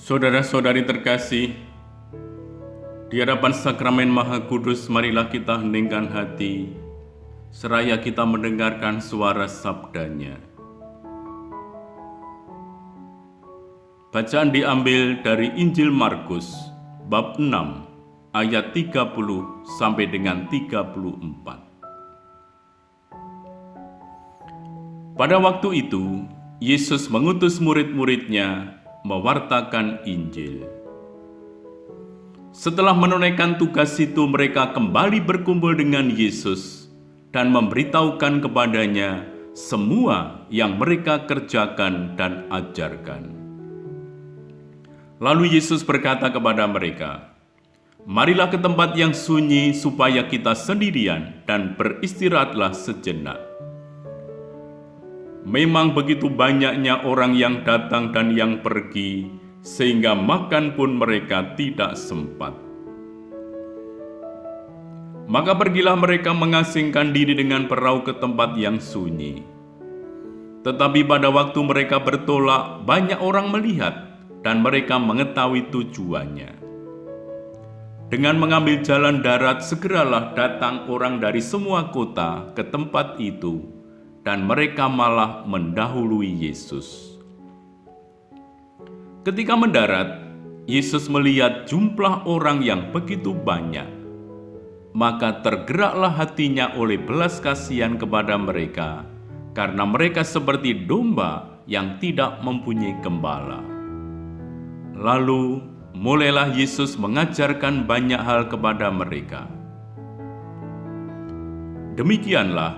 Saudara-saudari terkasih, di hadapan sakramen Maha Kudus, marilah kita heningkan hati, seraya kita mendengarkan suara sabdanya. Bacaan diambil dari Injil Markus, bab 6, ayat 30 sampai dengan 34. Pada waktu itu, Yesus mengutus murid-muridnya mewartakan Injil. Setelah menunaikan tugas itu, mereka kembali berkumpul dengan Yesus dan memberitahukan kepadanya semua yang mereka kerjakan dan ajarkan. Lalu Yesus berkata kepada mereka, "Marilah ke tempat yang sunyi supaya kita sendirian dan beristirahatlah sejenak." Memang begitu banyaknya orang yang datang dan yang pergi, sehingga makan pun mereka tidak sempat. Maka pergilah mereka mengasingkan diri dengan perahu ke tempat yang sunyi. Tetapi pada waktu mereka bertolak, banyak orang melihat dan mereka mengetahui tujuannya. Dengan mengambil jalan darat, segeralah datang orang dari semua kota ke tempat itu, dan mereka malah mendahului Yesus. Ketika mendarat, Yesus melihat jumlah orang yang begitu banyak, maka tergeraklah hatinya oleh belas kasihan kepada mereka, karena mereka seperti domba yang tidak mempunyai gembala. Lalu mulailah Yesus mengajarkan banyak hal kepada mereka. Demikianlah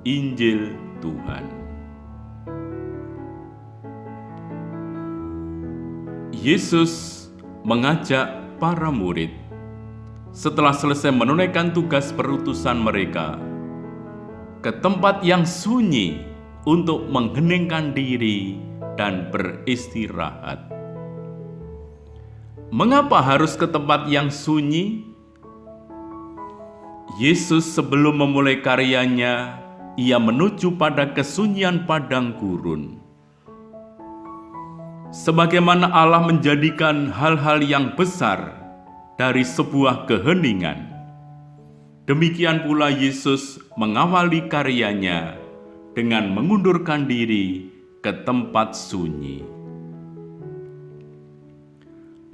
Injil Tuhan. Yesus mengajak para murid setelah selesai menunaikan tugas perutusan mereka ke tempat yang sunyi untuk mengheningkan diri dan beristirahat. Mengapa harus ke tempat yang sunyi? Yesus sebelum memulai karyanya, ia menuju pada kesunyian padang gurun. Sebagaimana Allah menjadikan hal-hal yang besar dari sebuah keheningan, demikian pula Yesus mengawali karyanya dengan mengundurkan diri ke tempat sunyi.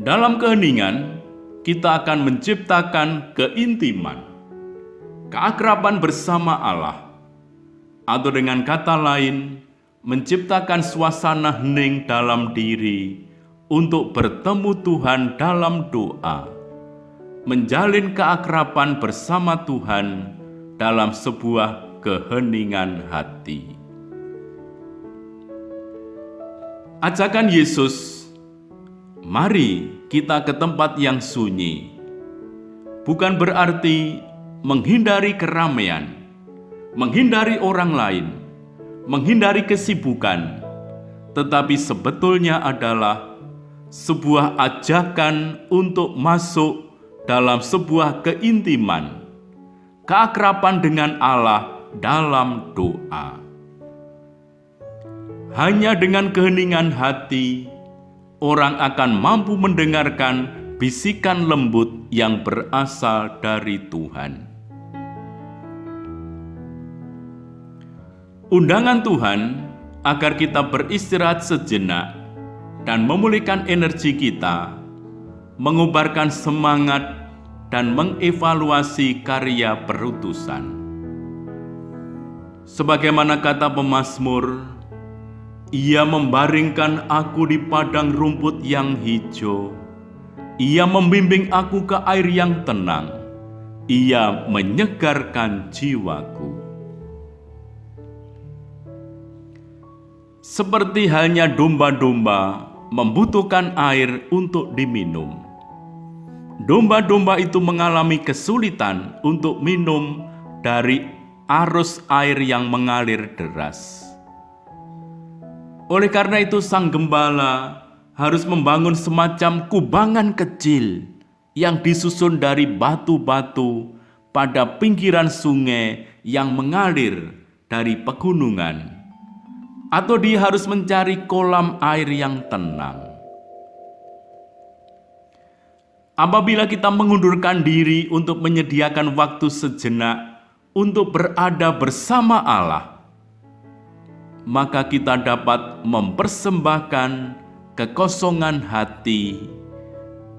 Dalam keheningan, kita akan menciptakan keintiman, keakraban bersama Allah, atau dengan kata lain, menciptakan suasana hening dalam diri untuk bertemu Tuhan dalam doa, menjalin keakraban bersama Tuhan dalam sebuah keheningan hati. Ajakan Yesus, "Mari kita ke tempat yang sunyi," bukan berarti menghindari keramaian, menghindari orang lain, menghindari kesibukan, tetapi sebetulnya adalah sebuah ajakan untuk masuk dalam sebuah keintiman, keakraban dengan Allah dalam doa. Hanya dengan keheningan hati, orang akan mampu mendengarkan bisikan lembut yang berasal dari Tuhan. Undangan Tuhan agar kita beristirahat sejenak dan memulihkan energi kita, mengubarkan semangat dan mengevaluasi karya perutusan. Sebagaimana kata pemazmur, "Ia membaringkan aku di padang rumput yang hijau, Ia membimbing aku ke air yang tenang, Ia menyegarkan jiwaku." Seperti halnya domba-domba membutuhkan air untuk diminum, domba-domba itu mengalami kesulitan untuk minum dari arus air yang mengalir deras. Oleh karena itu, sang gembala harus membangun semacam kubangan kecil yang disusun dari batu-batu pada pinggiran sungai yang mengalir dari pegunungan, atau dia harus mencari kolam air yang tenang. Apabila kita mengundurkan diri untuk menyediakan waktu sejenak untuk berada bersama Allah, maka kita dapat mempersembahkan kekosongan hati,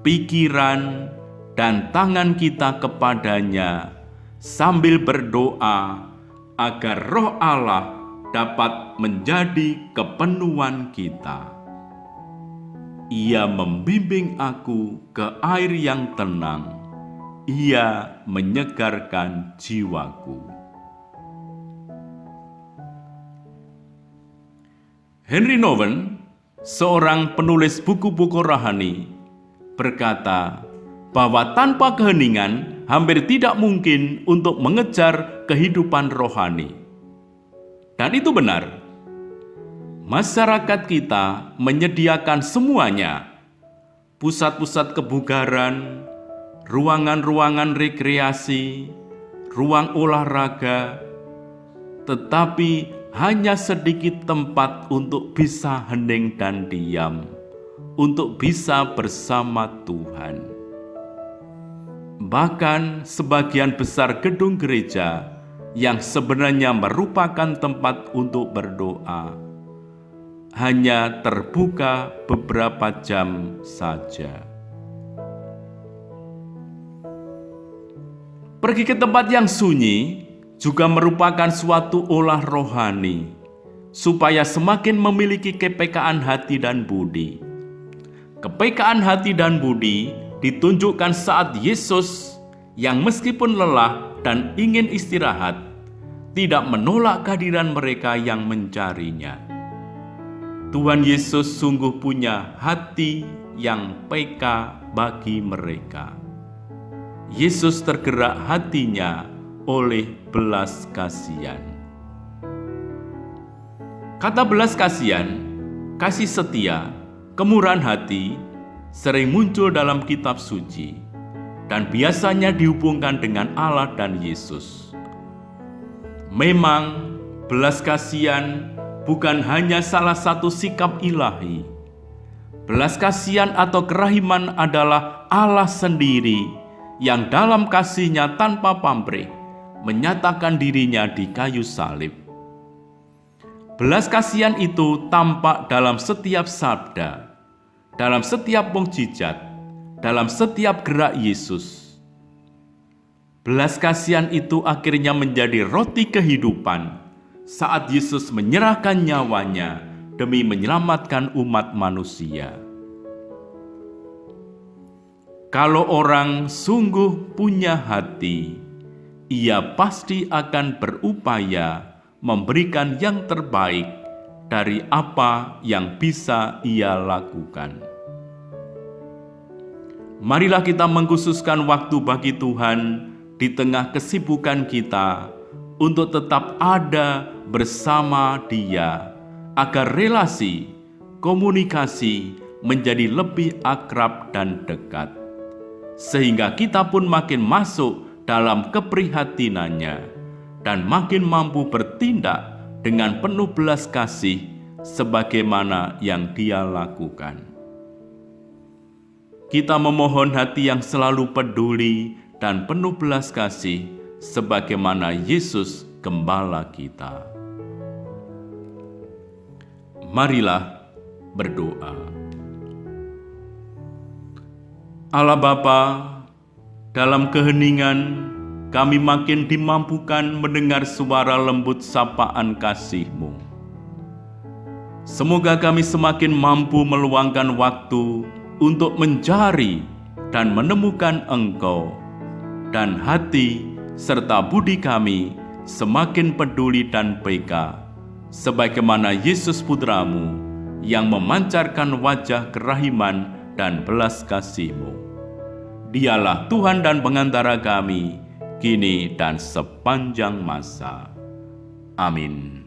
pikiran, dan tangan kita kepadanya sambil berdoa agar Roh Allah dapat menjadi kepenuhan kita. Ia membimbing aku ke air yang tenang. Ia menyegarkan jiwaku. Henry Nouwen, seorang penulis buku-buku rohani, berkata bahwa tanpa keheningan hampir tidak mungkin untuk mengejar kehidupan rohani. Dan itu benar. Masyarakat kita menyediakan semuanya, pusat-pusat kebugaran, ruangan-ruangan rekreasi, ruang olahraga, tetapi hanya sedikit tempat untuk bisa hening dan diam, untuk bisa bersama Tuhan. Bahkan sebagian besar gedung gereja yang sebenarnya merupakan tempat untuk berdoa hanya terbuka beberapa jam saja. Pergi ke tempat yang sunyi juga merupakan suatu olah rohani, supaya semakin memiliki kepekaan hati dan budi. Kepekaan hati dan budi ditunjukkan saat Yesus yang meskipun lelah dan ingin istirahat, tidak menolak kehadiran mereka yang mencarinya. Tuhan Yesus sungguh punya hati yang peka bagi mereka. Yesus tergerak hatinya oleh belas kasihan. Kata belas kasihan, kasih setia, kemurahan hati sering muncul dalam kitab suci dan biasanya dihubungkan dengan Allah dan Yesus. Memang belas kasihan bukan hanya salah satu sikap ilahi. Belas kasihan atau kerahiman adalah Allah sendiri yang dalam kasih-Nya tanpa pamrih menyatakan dirinya di kayu salib. Belas kasihan itu tampak dalam setiap sabda, dalam setiap mukjizat, dalam setiap gerak Yesus. Belas kasihan itu akhirnya menjadi roti kehidupan saat Yesus menyerahkan nyawanya demi menyelamatkan umat manusia. Kalau orang sungguh punya hati, ia pasti akan berupaya memberikan yang terbaik dari apa yang bisa ia lakukan. Marilah kita mengkhususkan waktu bagi Tuhan di tengah kesibukan kita untuk tetap ada bersama Dia, agar relasi, komunikasi menjadi lebih akrab dan dekat, sehingga kita pun makin masuk dalam keprihatinannya dan makin mampu bertindak dengan penuh belas kasih sebagaimana yang Dia lakukan. Kita memohon hati yang selalu peduli dan penuh belas kasih sebagaimana Yesus Gembala kita. Marilah berdoa. Allah Bapa, dalam keheningan kami makin dimampukan mendengar suara lembut sapaan kasih-Mu. Semoga kami semakin mampu meluangkan waktu untuk mencari dan menemukan Engkau, dan hati serta budi kami semakin peduli dan peka, sebagaimana Yesus Putra-Mu yang memancarkan wajah kerahiman dan belas kasih-Mu. Dialah Tuhan dan pengantara kami, kini dan sepanjang masa. Amin.